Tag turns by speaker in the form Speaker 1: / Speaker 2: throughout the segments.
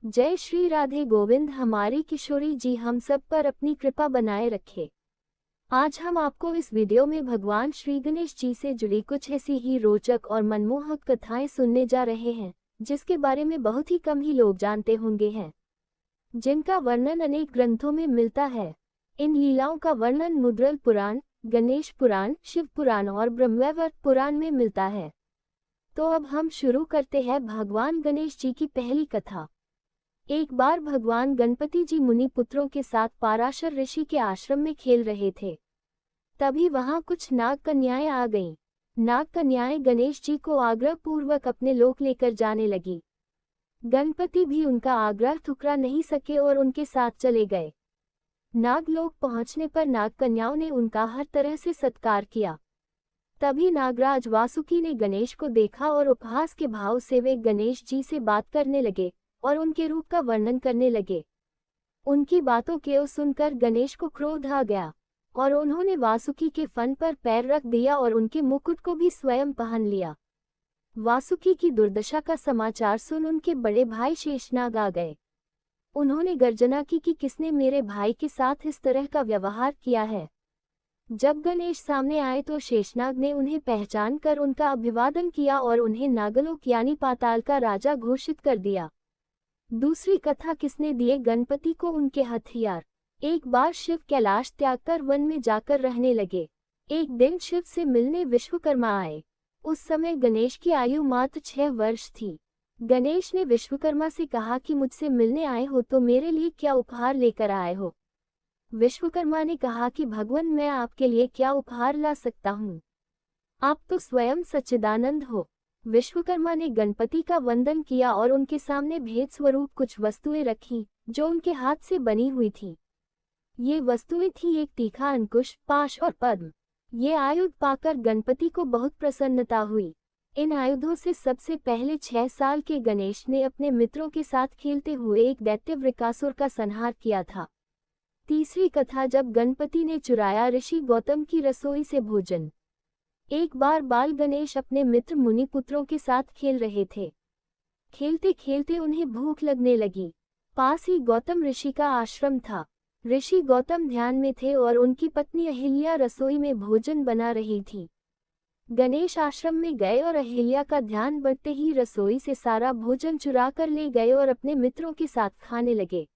Speaker 1: जय श्री राधे गोविंद। हमारी किशोरी जी हम सब पर अपनी कृपा बनाए रखे। आज हम आपको इस वीडियो में भगवान श्री गणेश जी से जुड़ी कुछ ऐसी ही रोचक और मनमोहक कथाएं सुनने जा रहे हैं जिसके बारे में बहुत ही कम ही लोग जानते होंगे हैं, जिनका वर्णन अनेक ग्रंथों में मिलता है। इन लीलाओं का वर्णन मुद्गल पुराण, गणेश पुराण, शिव पुराण और ब्रह्मवैवर्त पुराण में मिलता है। तो अब हम शुरू करते हैं भगवान गणेश जी की पहली कथा। एक बार भगवान गणपति जी मुनि पुत्रों के साथ पाराशर ऋषि के आश्रम में खेल रहे थे। तभी वहां कुछ नाग कन्याएं आ गईं। नाग कन्याएं गणेश जी को आग्रह पूर्वक अपने लोक लेकर जाने लगी। गणपति भी उनका आग्रह ठुकरा नहीं सके और उनके साथ चले गए। नागलोक पहुंचने पर नाग कन्याओं ने उनका हर तरह से सत्कार किया। तभी नागराज वासुकी ने गणेश को देखा और उपहास के भाव से वे गणेश जी से बात करने लगे और उनके रूप का वर्णन करने लगे। उनकी बातों को सुनकर गणेश को क्रोध आ गया और उन्होंने वासुकी के फन पर पैर रख दिया और उनके मुकुट को भी स्वयं पहन लिया। वासुकी की दुर्दशा का समाचार सुन उनके बड़े भाई शेषनाग आ गए। उन्होंने गर्जना की कि किसने मेरे भाई के साथ इस तरह का व्यवहार किया है। जब गणेश सामने आए तो शेषनाग ने उन्हें पहचान कर उनका अभिवादन किया और उन्हें नागलोक यानी पाताल का राजा घोषित कर दिया। दूसरी कथा किसने दिए गणपति को उनके हथियार। एक बार शिव कैलाश त्यागकर वन में जाकर रहने लगे। एक दिन शिव से मिलने विश्वकर्मा आए। उस समय गणेश की आयु मात्र 6 वर्ष थी। गणेश ने विश्वकर्मा से कहा कि मुझसे मिलने आए हो तो मेरे लिए क्या उपहार लेकर आए हो। विश्वकर्मा ने कहा कि भगवान मैं आपके लिए क्या उपहार ला सकता हूँ, आप तो स्वयं सच्चिदानंद हो। विश्वकर्मा ने गणपति का वंदन किया और उनके सामने भेद स्वरूप कुछ वस्तुएं रखीं जो उनके हाथ से बनी हुई थीं। ये वस्तुएं थीं एक तीखा अंकुश, पाश और पद्म। ये आयुध पाकर गणपति को बहुत प्रसन्नता हुई। इन आयुधों से सबसे पहले 6 साल के गणेश ने अपने मित्रों के साथ खेलते हुए एक दैत्य वृकासुर का संहार किया था। तीसरी कथा जब गणपति ने चुराया ऋषि गौतम की रसोई से भोजन। एक बार बाल गणेश अपने मित्र मुनि पुत्रों के साथ खेल रहे थे। खेलते खेलते उन्हें भूख लगने लगी। पास ही गौतम ऋषि का आश्रम था। ऋषि गौतम ध्यान में थे और उनकी पत्नी अहिल्या रसोई में भोजन बना रही थी। गणेश आश्रम में गए और अहिल्या का ध्यान बढ़ते ही रसोई से सारा भोजन चुरा कर ले गए और अपने मित्रों के साथ खाने लगे।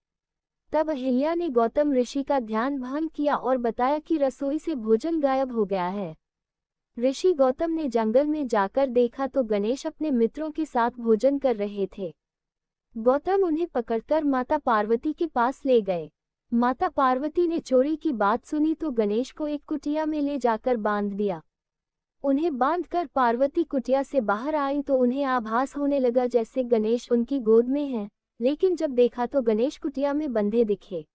Speaker 1: तब अहिल्या ने गौतम ऋषि का ध्यान भंग किया और बताया कि रसोई से भोजन गायब हो गया है। ऋषि गौतम ने जंगल में जाकर देखा तो गणेश अपने मित्रों के साथ भोजन कर रहे थे। गौतम उन्हें पकड़कर माता पार्वती के पास ले गए। माता पार्वती ने चोरी की बात सुनी तो गणेश को एक कुटिया में ले जाकर बांध दिया। उन्हें बांधकर पार्वती कुटिया से बाहर आई तो उन्हें आभास होने लगा जैसे गणेश उनकी गोद में हैं, लेकिन जब देखा तो गणेश कुटिया में बंधे दिखे।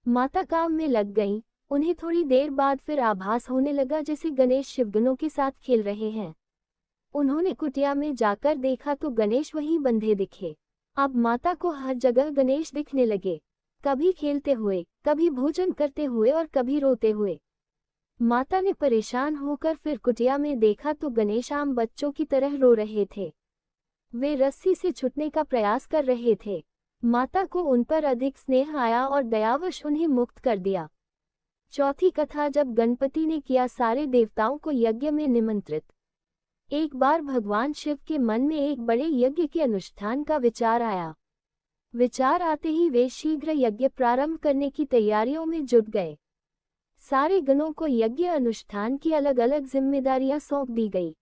Speaker 1: माता काम में लग गईं। उन्हें थोड़ी देर बाद फिर आभास होने लगा जैसे गणेश शिवगणों के साथ खेल रहे हैं। उन्होंने कुटिया में जाकर देखा तो गणेश वहीं बंधे दिखे। अब माता को हर जगह गणेश दिखने लगे, कभी खेलते हुए, कभी भोजन करते हुए और कभी रोते हुए। माता ने परेशान होकर फिर कुटिया में देखा तो गणेश आम बच्चों की तरह रो रहे थे। वे रस्सी से छूटने का प्रयास कर रहे थे। माता को उन पर अधिक स्नेह आया और दयावश उन्हें मुक्त कर दिया। चौथी कथा जब गणपति ने किया सारे देवताओं को यज्ञ में निमंत्रित। एक बार भगवान शिव के मन में एक बड़े यज्ञ के अनुष्ठान का विचार आया। विचार आते ही वे शीघ्र यज्ञ प्रारंभ करने की तैयारियों में जुट गए। सारे गणों को यज्ञ अनुष्ठान की अलग अलग जिम्मेदारियां सौंप दी गई।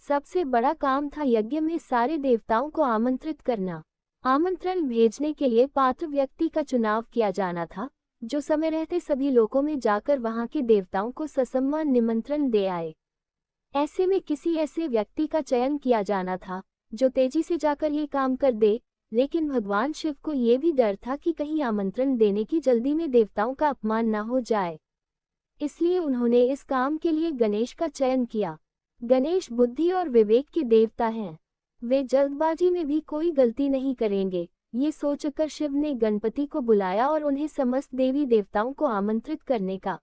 Speaker 1: सबसे बड़ा काम था यज्ञ में सारे देवताओं को आमंत्रित करना। आमंत्रण भेजने के लिए पात्र व्यक्ति का चुनाव किया जाना था जो समय रहते सभी लोकों में जाकर वहां के देवताओं को ससम्मान निमंत्रण दे आए। ऐसे में किसी ऐसे व्यक्ति का चयन किया जाना था जो तेजी से जाकर ये काम कर दे, लेकिन भगवान शिव को ये भी डर था कि कहीं आमंत्रण देने की जल्दी में देवताओं का अपमान न हो जाए। इसलिए उन्होंने इस काम के लिए गणेश का चयन किया। गणेश बुद्धि और विवेक के देवता हैं। वे जल्दबाजी में भी कोई गलती नहीं करेंगे। ये सोचकर शिव ने गणपति को बुलाया और उन्हें समस्त देवी देवताओं को आमंत्रित करने का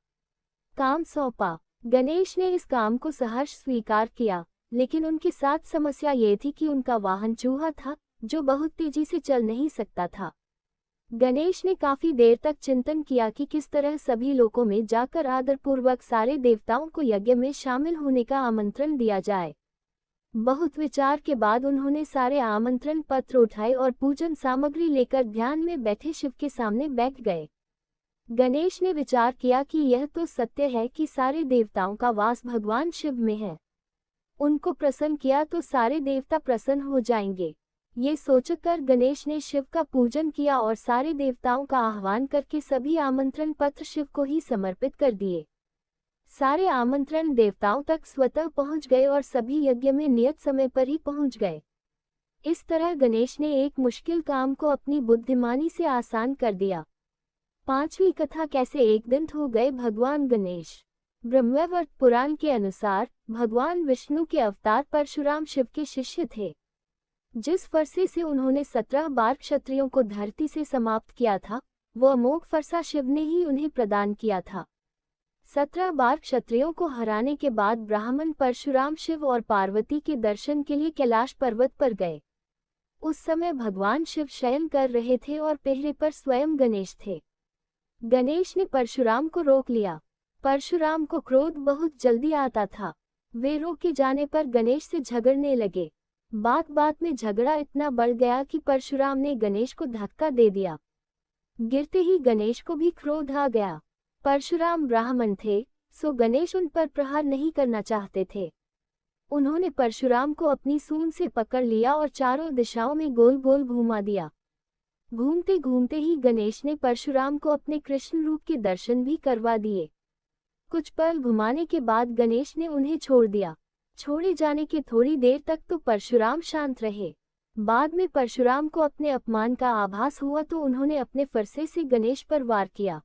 Speaker 1: काम सौंपा। गणेश ने इस काम को सहर्ष स्वीकार किया, लेकिन उनके साथ समस्या ये थी कि उनका वाहन चूहा था जो बहुत तेजी से चल नहीं सकता था। गणेश ने काफी देर तक चिंतन किया कि किस तरह सभी लोकों में जाकर आदरपूर्वक सारे देवताओं को यज्ञ में शामिल होने का आमंत्रण दिया जाए। बहुत विचार के बाद उन्होंने सारे आमंत्रण पत्र उठाए और पूजन सामग्री लेकर ध्यान में बैठे शिव के सामने बैठ गए। गणेश ने विचार किया कि यह तो सत्य है कि सारे देवताओं का वास भगवान शिव में है। उनको प्रसन्न किया तो सारे देवता प्रसन्न हो जाएंगे। ये सोचकर गणेश ने शिव का पूजन किया और सारे देवताओं का आह्वान करके सभी आमंत्रण पत्र शिव को ही समर्पित कर दिए। सारे आमंत्रण देवताओं तक स्वतः पहुंच गए और सभी यज्ञ में नियत समय पर ही पहुंच गए। इस तरह गणेश ने एक मुश्किल काम को अपनी बुद्धिमानी से आसान कर दिया। पांचवी कथा कैसे एक दिन हो गए भगवान गणेश। ब्रह्मवैवर्त पुराण के अनुसार भगवान विष्णु के अवतार परशुराम शिव के शिष्य थे। जिस फरसे से उन्होंने 17 बार क्षत्रियों को धरती से समाप्त किया था, वो अमोघ फरसा शिव ने ही उन्हें प्रदान किया था। 17 बार क्षत्रियों को हराने के बाद ब्राह्मण परशुराम शिव और पार्वती के दर्शन के लिए कैलाश पर्वत पर गए। उस समय भगवान शिव शयन कर रहे थे और पहरे पर स्वयं गणेश थे। गणेश ने परशुराम को रोक लिया। परशुराम को क्रोध बहुत जल्दी आता था। वे रोके जाने पर गणेश से झगड़ने लगे। बात बात में झगड़ा इतना बढ़ गया कि परशुराम ने गणेश को धक्का दे दिया। गिरते ही गणेश को भी क्रोध आ गया। परशुराम ब्राह्मण थे, सो गणेश उन पर प्रहार नहीं करना चाहते थे। उन्होंने परशुराम को अपनी सूंड से पकड़ लिया और चारों दिशाओं में गोल गोल घुमा दिया। घूमते घूमते ही गणेश ने परशुराम को अपने कृष्ण रूप के दर्शन भी करवा दिए। कुछ पल घुमाने के बाद गणेश ने उन्हें छोड़ दिया। छोड़े जाने के थोड़ी देर तक तो परशुराम शांत रहे। बाद में परशुराम को अपने अपमान का आभास हुआ तो उन्होंने अपने फरसे से गणेश पर वार किया।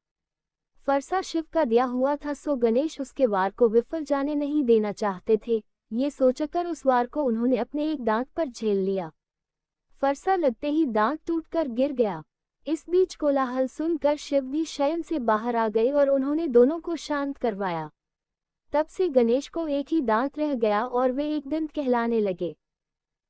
Speaker 1: फरसा शिव का दिया हुआ था, सो गणेश उसके वार को विफल जाने नहीं देना चाहते थे। ये सोचकर उस वार को उन्होंने अपने एक दांत पर झेल लिया। फरसा लगते ही दांत टूटकर गिर गया। इस बीच कोलाहल सुनकर शिव भी शयन से बाहर आ गए और उन्होंने दोनों को शांत करवाया। तब से गणेश को एक ही दांत रह गया और वे एक दंत कहलाने लगे।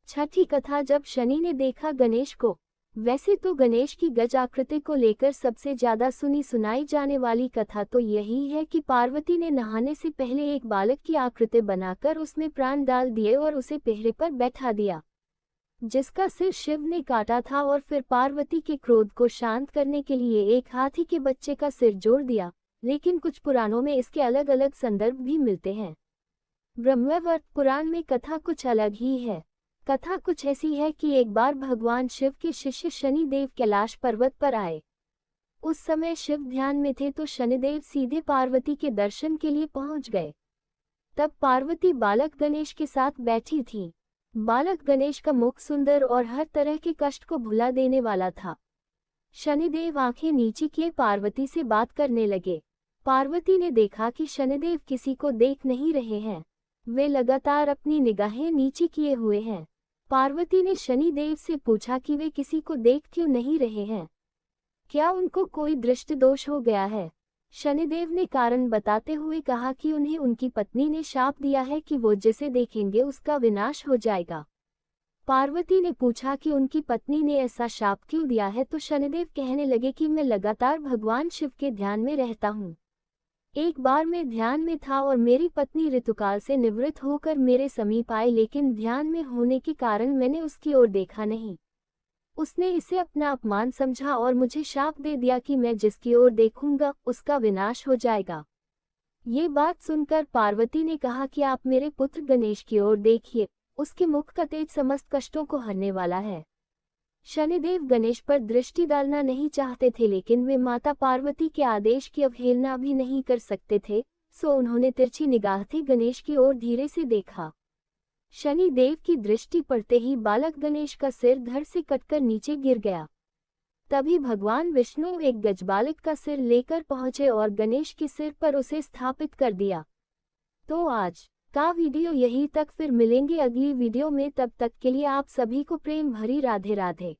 Speaker 1: छठी कथा जब शनि ने देखा गणेश को। वैसे तो गणेश की गज आकृति को लेकर सबसे ज्यादा सुनी सुनाई जाने वाली कथा तो यही है कि पार्वती ने नहाने से पहले एक बालक की आकृति बनाकर उसमें प्राण डाल दिए और उसे पहरे पर बैठा दिया, जिसका सिर शिव ने काटा था, और फिर पार्वती के क्रोध को शांत करने के लिए एक हाथी के बच्चे का सिर जोड़ दिया। लेकिन कुछ पुराणों में इसके अलग अलग संदर्भ भी मिलते हैं। ब्रह्मवैवर्त पुराण में कथा कुछ अलग ही है। कथा कुछ ऐसी है कि एक बार भगवान शिव के शिष्य शनिदेव कैलाश पर्वत पर आए। उस समय शिव ध्यान में थे तो शनिदेव सीधे पार्वती के दर्शन के लिए पहुंच गए। तब पार्वती बालक गणेश के साथ बैठी थी। बालक गणेश का मुख सुंदर और हर तरह के कष्ट को भुला देने वाला था। शनिदेव आंखें नीची किए पार्वती से बात करने लगे। पार्वती ने देखा कि शनिदेव किसी को देख नहीं रहे हैं, वे लगातार अपनी निगाहें नीची किए हुए हैं। पार्वती ने शनिदेव से पूछा कि वे किसी को देख क्यों नहीं रहे हैं, क्या उनको कोई दृष्टि दोष हो गया है। शनिदेव ने कारण बताते हुए कहा कि उन्हें उनकी पत्नी ने शाप दिया है कि वो जिसे देखेंगे उसका विनाश हो जाएगा। पार्वती ने पूछा कि उनकी पत्नी ने ऐसा शाप क्यों दिया है, तो शनिदेव कहने लगे कि मैं लगातार भगवान शिव के ध्यान में रहता हूँ। एक बार मैं ध्यान में था और मेरी पत्नी ऋतुकाल से निवृत्त होकर मेरे समीप आई, लेकिन ध्यान में होने के कारण मैंने उसकी ओर देखा नहीं। उसने इसे अपना अपमान समझा और मुझे शाप दे दिया कि मैं जिसकी ओर देखूंगा उसका विनाश हो जाएगा। ये बात सुनकर पार्वती ने कहा कि आप मेरे पुत्र गणेश की ओर देखिए, उसके मुख का तेज समस्त कष्टों को हरने वाला है। शनिदेव गणेश पर दृष्टि डालना नहीं चाहते थे, लेकिन वे माता पार्वती के आदेश की अवहेलना भी नहीं कर सकते थे, सो उन्होंने तिरछी निगाह से गणेश की ओर धीरे से देखा। शनिदेव की दृष्टि पड़ते ही बालक गणेश का सिर धड़ से कटकर नीचे गिर गया। तभी भगवान विष्णु एक गजबालक का सिर लेकर पहुंचे और गणेश के सिर पर उसे स्थापित कर दिया। तो आज का वीडियो यहीं तक, फिर मिलेंगे अगली वीडियो में। तब तक के लिए आप सभी को प्रेम भरी राधे राधे।